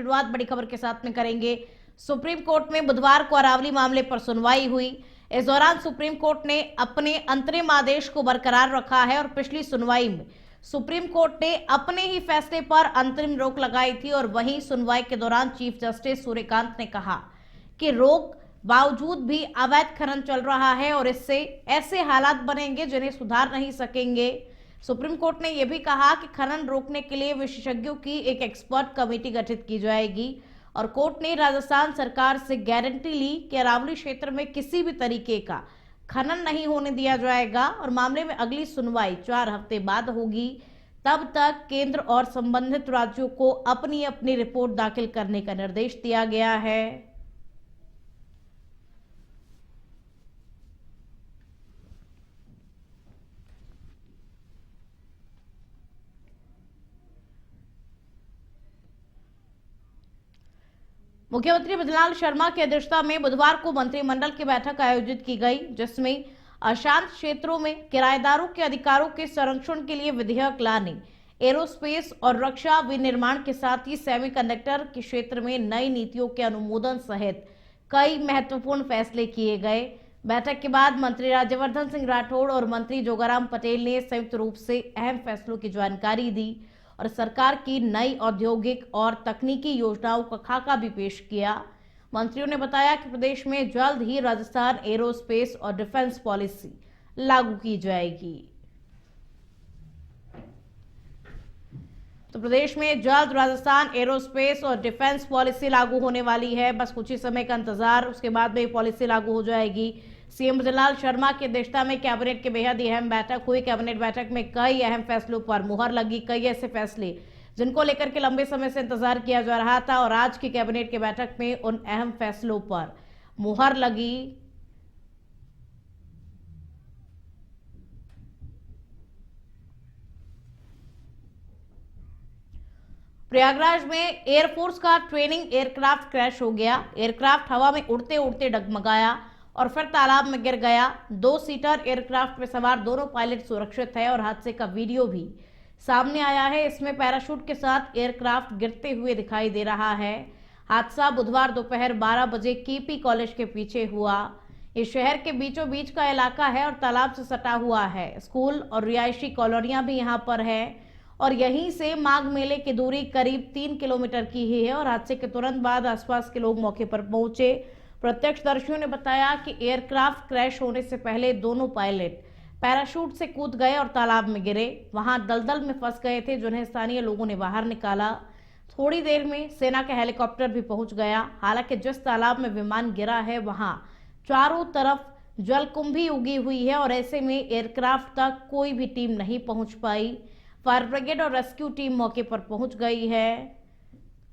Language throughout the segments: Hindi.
शुरुआत बड़ी खबर के साथ में करेंगे। सुप्रीम कोर्ट में बुधवार को अरावली मामले पर सुनवाई हुई। इस दौरान सुप्रीम कोर्ट ने अपने अंतरिम आदेश को बरकरार रखा है और पिछली सुनवाई में सुप्रीम कोर्ट ने अपने ही फैसले पर अंतरिम रोक लगाई थी और वहीं सुनवाई के दौरान चीफ जस्टिस सूर्यकांत ने कहा कि रोक बावजूद भी अवैध खनन चल रहा है और इससे ऐसे हालात बनेंगे जिन्हें सुधार नहीं सकेंगे। सुप्रीम कोर्ट ने यह भी कहा कि खनन रोकने के लिए विशेषज्ञों की एक एक्सपर्ट कमेटी गठित की जाएगी और कोर्ट ने राजस्थान सरकार से गारंटी ली कि अरावली क्षेत्र में किसी भी तरीके का खनन नहीं होने दिया जाएगा और मामले में अगली सुनवाई 4 हफ्ते बाद होगी। तब तक केंद्र और संबंधित राज्यों को अपनी अपनी रिपोर्ट दाखिल करने का निर्देश दिया गया है। मुख्यमंत्री भजनलाल शर्मा की अध्यक्षता में बुधवार को मंत्रिमंडल की बैठक आयोजित की गई, जिसमें अशांत क्षेत्रों में किराएदारों के अधिकारों के संरक्षण के लिए विधेयक लाने, एरोस्पेस और रक्षा विनिर्माण के साथ ही सेमीकंडक्टर के क्षेत्र में नई नीतियों के अनुमोदन सहित कई महत्वपूर्ण फैसले किए गए। बैठक के बाद मंत्री राज्यवर्धन सिंह राठौड़ और मंत्री जोगाराम पटेल ने संयुक्त रूप से अहम फैसलों की जानकारी दी और सरकार की नई औद्योगिक और तकनीकी योजनाओं का खाका भी पेश किया। मंत्रियों ने बताया कि प्रदेश में जल्द ही राजस्थान एरोस्पेस और डिफेंस पॉलिसी लागू की जाएगी। तो प्रदेश में जल्द राजस्थान एरोस्पेस और डिफेंस पॉलिसी लागू होने वाली है। बस कुछ ही समय का इंतजार, उसके बाद में पॉलिसी लागू हो जाएगी। सीएम भजनलाल शर्मा की अध्यक्षता में कैबिनेट की बेहद अहम बैठक हुई। कैबिनेट बैठक में कई अहम फैसलों पर मुहर लगी। कई ऐसे फैसले जिनको लेकर के लंबे समय से इंतजार किया जा रहा था और आज की कैबिनेट की बैठक में उन अहम फैसलों पर मुहर लगी। प्रयागराज में एयरफोर्स का ट्रेनिंग एयरक्राफ्ट क्रैश हो गया। एयरक्राफ्ट हवा में उड़ते उड़ते डगमगाया और फिर तालाब में गिर गया। 2 सीटर एयरक्राफ्ट में सवार दोनों पायलट सुरक्षित है और हादसे का वीडियो भी सामने आया है। इसमें पैराशूट के साथ एयरक्राफ्ट गिरते हुए दिखाई दे रहा है। हादसा बुधवार दोपहर 12 बजे केपी कॉलेज के पीछे हुआ। ये शहर के बीचों बीच का इलाका है और तालाब से सटा हुआ है। स्कूल और रिहायशी कॉलोनियां भी यहाँ पर है और यहीं से माघ मेले की दूरी करीब 3 किलोमीटर की ही है और हादसे के तुरंत बाद आसपास के लोग मौके पर पहुंचे। प्रत्यक्षदर्शियों ने बताया कि एयरक्राफ्ट क्रैश होने से पहले दोनों पायलट पैराशूट से कूद गए और तालाब में गिरे। वहां दलदल में फंस गए थे, जिन्हें स्थानीय लोगों ने बाहर निकाला। थोड़ी देर में सेना का हेलीकॉप्टर भी पहुंच गया। हालांकि जिस तालाब में विमान गिरा है वहां चारों तरफ जलकुंभी उगी हुई है और ऐसे में एयरक्राफ्ट तक कोई भी टीम नहीं पहुंच पाई। फायर ब्रिगेड और रेस्क्यू टीम मौके पर पहुंच गई है।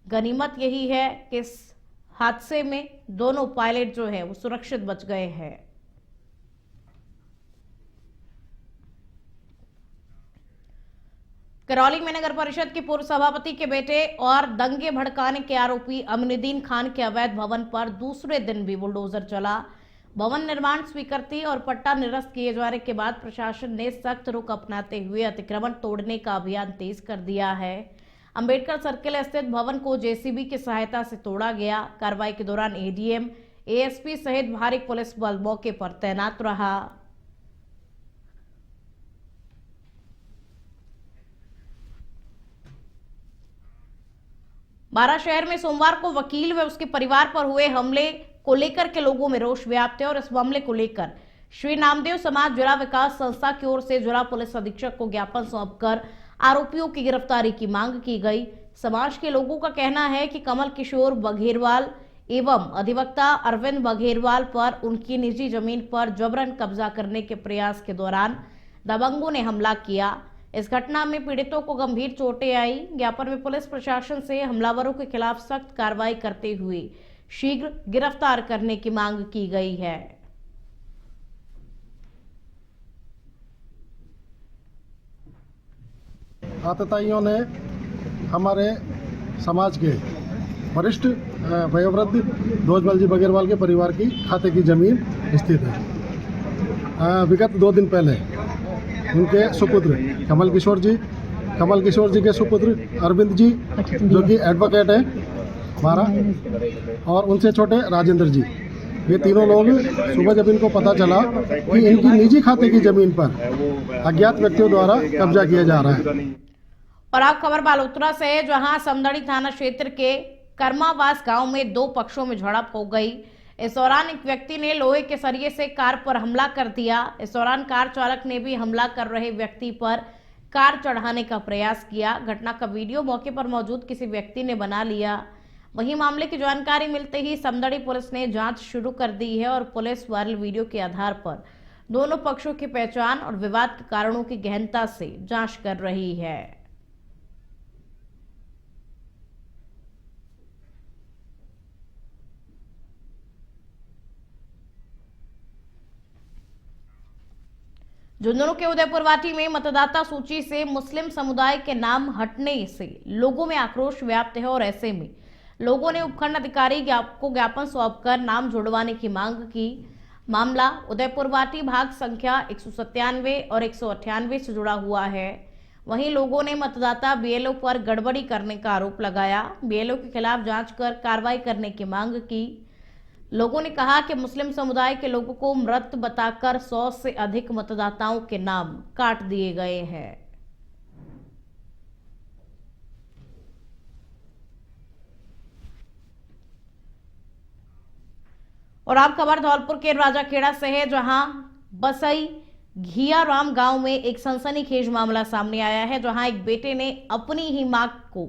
गनीमत यही है कि इस हादसे में दोनों पायलट जो है वो सुरक्षित बच गए हैं। करौली में नगर परिषद के पूर्व सभापति के बेटे और दंगे भड़काने के आरोपी अमीनुद्दीन खान के अवैध भवन पर दूसरे दिन भी बुलडोजर चला। भवन निर्माण स्वीकृति और पट्टा निरस्त किए जाने के बाद प्रशासन ने सख्त रुख अपनाते हुए अतिक्रमण तोड़ने का अभियान तेज कर दिया है। अंबेडकर सर्किल स्थित भवन को जेसीबी की सहायता से तोड़ा गया। कार्रवाई के दौरान एडीएम, एएसपी सहित भारी पुलिस बल मौके पर तैनात रहा। बारा शहर में सोमवार को वकील व उसके परिवार पर हुए हमले को लेकर के लोगों में रोष व्याप्त है और इस मामले को लेकर श्री नामदेव समाज जिला विकास संस्था की ओर से जिला पुलिस अधीक्षक को ज्ञापन सौंपकर आरोपियों की गिरफ्तारी की मांग की गई। समाज के लोगों का कहना है कि कमल किशोर बघेरवाल एवं अधिवक्ता अरविंद बघेरवाल पर उनकी निजी जमीन पर जबरन कब्जा करने के प्रयास के दौरान दबंगों ने हमला किया। इस घटना में पीड़ितों को गंभीर चोटें आई। ज्ञापन में पुलिस प्रशासन से हमलावरों के खिलाफ सख्त कार्रवाई करते हुए शीघ्र गिरफ्तार करने की मांग की गई है। आतताइयों ने हमारे समाज के वरिष्ठ वयोवृद्ध ध्वजमल जी बघेरवाल के परिवार की खाते की जमीन स्थित है। विगत 2 दिन पहले उनके सुपुत्र कमल किशोर जी के सुपुत्र अरविंद जी जो कि एडवोकेट हैं, 12 और उनसे छोटे राजेंद्र जी। ये तीनों लोग सुबह जब इनको पता चला कि इनकी निजी खाते की जमीन पर अज्ञात व्यक्तियों द्वारा कब्जा किया जा रहा है। और अब खबर बालोतरा से है, जहां समदड़ी थाना क्षेत्र के कर्मावास गांव में दो पक्षों में झड़प हो गई। इस दौरान एक व्यक्ति ने लोहे के सरिये से कार पर हमला कर दिया। इस दौरान कार चालक ने भी हमला कर रहे व्यक्ति पर कार चढ़ाने का प्रयास किया। घटना का वीडियो मौके पर मौजूद किसी व्यक्ति ने बना लिया। वहीं मामले की जानकारी मिलते ही समदड़ी पुलिस ने जांच शुरू कर दी है और पुलिस वायरल वीडियो के आधार पर दोनों पक्षों की पहचान और विवाद के कारणों की गहनता से जांच कर रही है। झुंझुनू के उदयपुरवाटी में मतदाता सूची से मुस्लिम समुदाय के नाम हटने से लोगों में आक्रोश व्याप्त है और ऐसे में लोगों ने उपखंड अधिकारी को ज्ञापन सौंपकर नाम जुड़वाने की मांग की। मामला उदयपुरवाटी भाग संख्या 197 और 198 से जुड़ा हुआ है। वहीं लोगों ने मतदाता बीएलओ पर गड़बड़ी करने का आरोप लगाया। बीएलओ के खिलाफ जांच कर कार्रवाई करने की मांग की। लोगों ने कहा कि मुस्लिम समुदाय के लोगों को मृत बताकर 100 से अधिक मतदाताओं के नाम काट दिए गए हैं। और आप खबर धौलपुर के राजाखेड़ा से है, जहां बसई घियाराम गांव में एक सनसनीखेज मामला सामने आया है, जहां एक बेटे ने अपनी ही मां को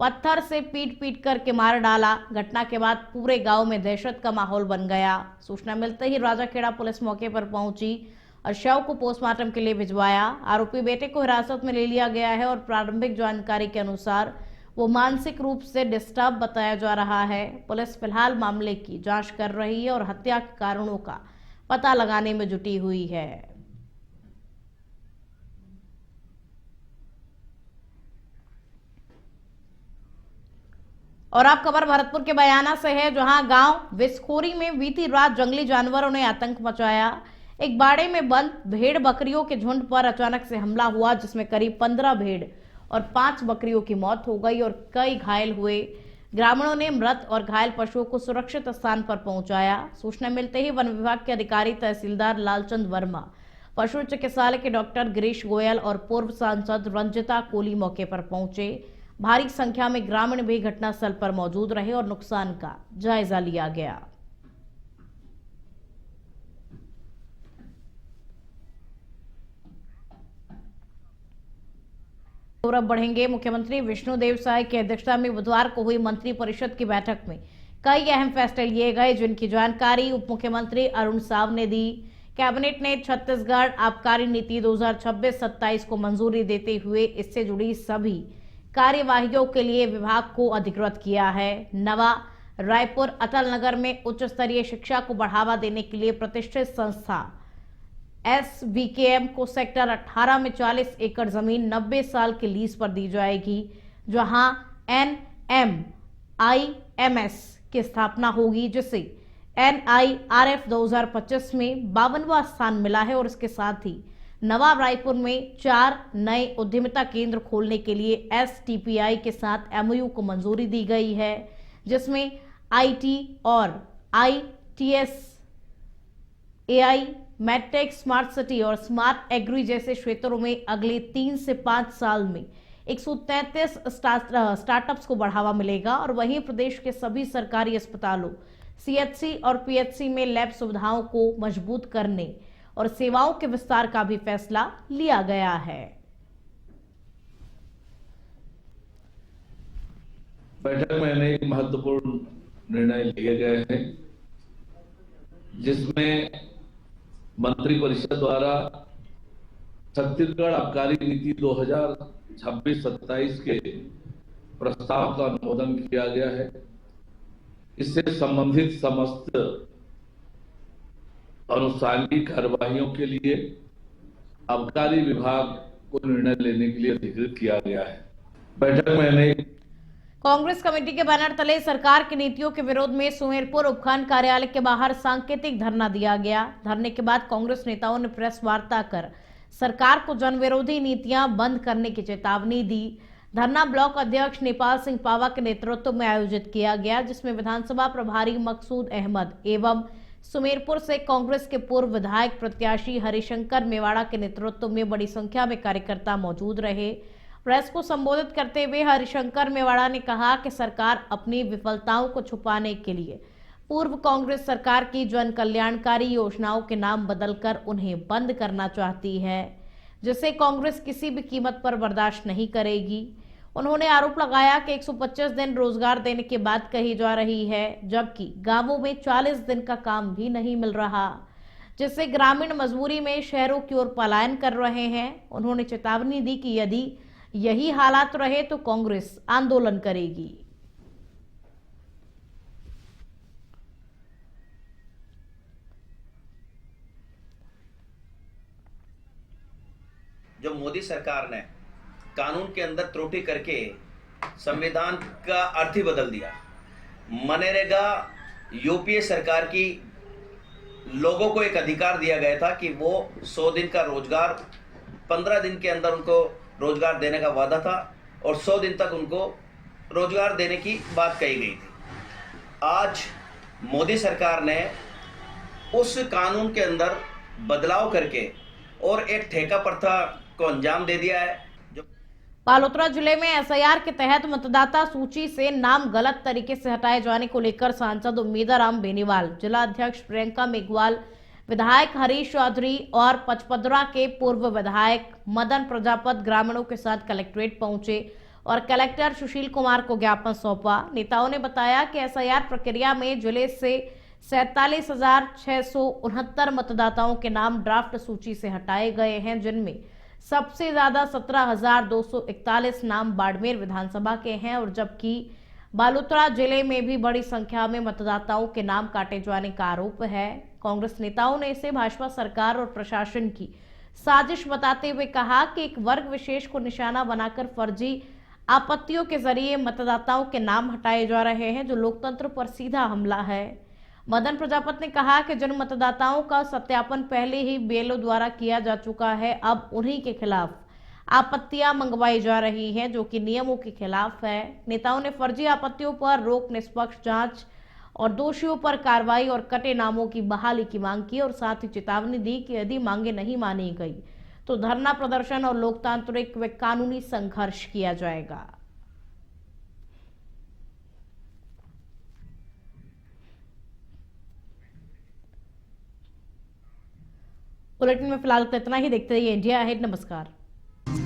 पत्थर से पीट पीट करके मार डाला। घटना के बाद पूरे गांव में दहशत का माहौल बन गया। सूचना मिलते ही राजाखेड़ा पुलिस मौके पर पहुंची और शव को पोस्टमार्टम के लिए भिजवाया। आरोपी बेटे को हिरासत में ले लिया गया है और प्रारंभिक जानकारी के अनुसार वो मानसिक रूप से डिस्टर्ब बताया जा रहा है। पुलिस फिलहाल मामले की जांच कर रही है और हत्या के कारणों का पता लगाने में जुटी हुई है। और आप खबर भरतपुर के बयाना से है, जहां गांव विस्खोरी में बीती रात जंगली जानवरों ने आतंक मचाया। एक बाड़े में बंद भेड़ बकरियों के झुंड पर अचानक से हमला हुआ, जिसमें करीब 15 भेड़ और 5 बकरियों की मौत हो गई और कई घायल हुए। ग्रामीणों ने मृत और घायल पशुओं को सुरक्षित स्थान पर पहुंचाया। सूचना मिलते ही वन विभाग के अधिकारी तहसीलदार लालचंद वर्मा, पशु चिकित्सालय के डॉक्टर गिरीश गोयल और पूर्व सांसद रंजिता कोली मौके पर पहुंचे। भारी संख्या में ग्रामीण भी घटनास्थल पर मौजूद रहे और नुकसान का जायजा लिया गया। और अब बढ़ेंगे मुख्यमंत्री विष्णुदेव साय की अध्यक्षता में बुधवार को हुई मंत्रिपरिषद की बैठक में कई अहम फैसले लिए गए, जिनकी जानकारी उप मुख्यमंत्री अरुण साव ने दी। कैबिनेट ने छत्तीसगढ़ आबकारी नीति 2026-27 को मंजूरी देते हुए इससे जुड़ी सभी कार्यवाहियों के लिए विभाग को अधिकृत किया है। नवा रायपुर अटल नगर में उच्च स्तरीय शिक्षा को बढ़ावा देने के लिए प्रतिष्ठित संस्था SVKM को सेक्टर 18 में 40 एकड़ जमीन 90 साल के लीज पर दी जाएगी, जहां NMIMS की स्थापना होगी, जिसे NIRF 2025 में 52वां स्थान मिला है। और इसके साथ ही नवा रायपुर में 4 नए उद्यमिता केंद्र खोलने के लिए STPI के साथ MOU को मंजूरी दी गई है, जिसमें IT और ITS, AI, medtech, smart city और स्मार्ट एग्री जैसे क्षेत्रों में अगले 3 से 5 साल में 133 स्टार्टअप्स को बढ़ावा मिलेगा। और वहीं प्रदेश के सभी सरकारी अस्पतालों, CHC और PHC में लैब सुविधाओं को मजबूत करने और सेवाओं के विस्तार का भी फैसला लिया गया है। बैठक में अनेक महत्वपूर्ण निर्णय लिए गए हैं, जिसमें मंत्रिपरिषद द्वारा छत्तीसगढ़ आबकारी नीति 2026-27 के प्रस्ताव का अनुमोदन किया गया है। इससे संबंधित समस्त अनुसांगिक कार्यवाहियों के लिए आबकारी विभाग को निर्णय लेने के लिए अधिकृत किया गया है। बैठक में अनेक कांग्रेस कमेटी के बैनर तले सरकार की नीतियों के विरोध में सुमेरपुर उपखंड कार्यालय के बाहर सांकेतिक धरना दिया गया। धरने के बाद कांग्रेस नेताओं ने प्रेस वार्ता कर सरकार को जनविरोधी नीतियां बंद करने की चेतावनी दी। धरना ब्लॉक अध्यक्ष नेपाल सिंह पावा के नेतृत्व में आयोजित किया गया, जिसमें विधानसभा प्रभारी मकसूद अहमद एवं सुमेरपुर से कांग्रेस के पूर्व विधायक प्रत्याशी हरिशंकर मेवाड़ा के नेतृत्व में बड़ी संख्या में कार्यकर्ता मौजूद रहे। प्रेस को संबोधित करते हुए हरिशंकर मेवाड़ा ने कहा कि सरकार अपनी विफलताओं को छुपाने के लिए पूर्व कांग्रेस सरकार की जन कल्याणकारी योजनाओं के नाम बदलकर उन्हें बंद करना चाहती है, जिसे कांग्रेस किसी भी कीमत पर बर्दाश्त नहीं करेगी। उन्होंने आरोप लगाया कि 125 दिन रोजगार देने की बात कही जा रही है, जबकि गांवों में 40 दिन का काम भी नहीं मिल रहा, जिससे ग्रामीण मजबूरी में शहरों की ओर पलायन कर रहे हैं। उन्होंने चेतावनी दी कि यदि यही हालात रहे तो कांग्रेस आंदोलन करेगी। जो मोदी सरकार ने कानून के अंदर त्रुटि करके संविधान का अर्थ ही बदल दिया। मनरेगा यूपीए सरकार की लोगों को एक अधिकार दिया गया था कि वो 100 दिन का रोजगार 15 दिन के अंदर उनको रोजगार देने का वादा था और 100 दिन तक उनको रोजगार देने की बात कही गई थी। आज मोदी सरकार ने उस कानून के अंदर बदलाव करके और एक ठेका प्रथा को अंजाम दे दिया है। बालोतरा जिले में एसआईआर के तहत मतदाता सूची से नाम गलत तरीके से हटाए जाने को लेकर सांसद उम्मीदाराम बेनीवाल, जिला अध्यक्ष प्रियंका मेघवाल, विधायक हरीश चौधरी और पचपदरा के पूर्व विधायक मदन प्रजापत ग्रामीणों के साथ कलेक्ट्रेट पहुंचे और कलेक्टर सुशील कुमार को ज्ञापन सौंपा। नेताओं ने बताया कि एसआईआर प्रक्रिया में जिले से 47,669 मतदाताओं के नाम ड्राफ्ट सूची से हटाए गए हैं, जिनमें सबसे ज्यादा 17,241 नाम बाड़मेर विधानसभा के हैं और जबकि बालोतरा जिले में भी बड़ी संख्या में मतदाताओं के नाम काटे जाने का आरोप है। कांग्रेस नेताओं ने इसे भाजपा सरकार और प्रशासन की साजिश बताते हुए कहा कि एक वर्ग विशेष को निशाना बनाकर फर्जी आपत्तियों के जरिए मतदाताओं के नाम हटाए जा रहे हैं, जो लोकतंत्र पर सीधा हमला है। मदन प्रजापत ने कहा कि जिन मतदाताओं का सत्यापन पहले ही बीएलओ द्वारा किया जा चुका है, अब उन्हीं के खिलाफ आपत्तियां मंगवाई जा रही हैं, जो कि नियमों के खिलाफ है। नेताओं ने फर्जी आपत्तियों पर रोक, निष्पक्ष जांच और दोषियों पर कार्रवाई और कटे नामों की बहाली की मांग की और साथ ही चेतावनी दी कि यदि मांगे नहीं मानी गई तो धरना प्रदर्शन और लोकतांत्रिक व कानूनी संघर्ष किया जाएगा। बुलेटिन में फिलहाल इतना ही। देखते रहिए इंडिया अहेड। नमस्कार।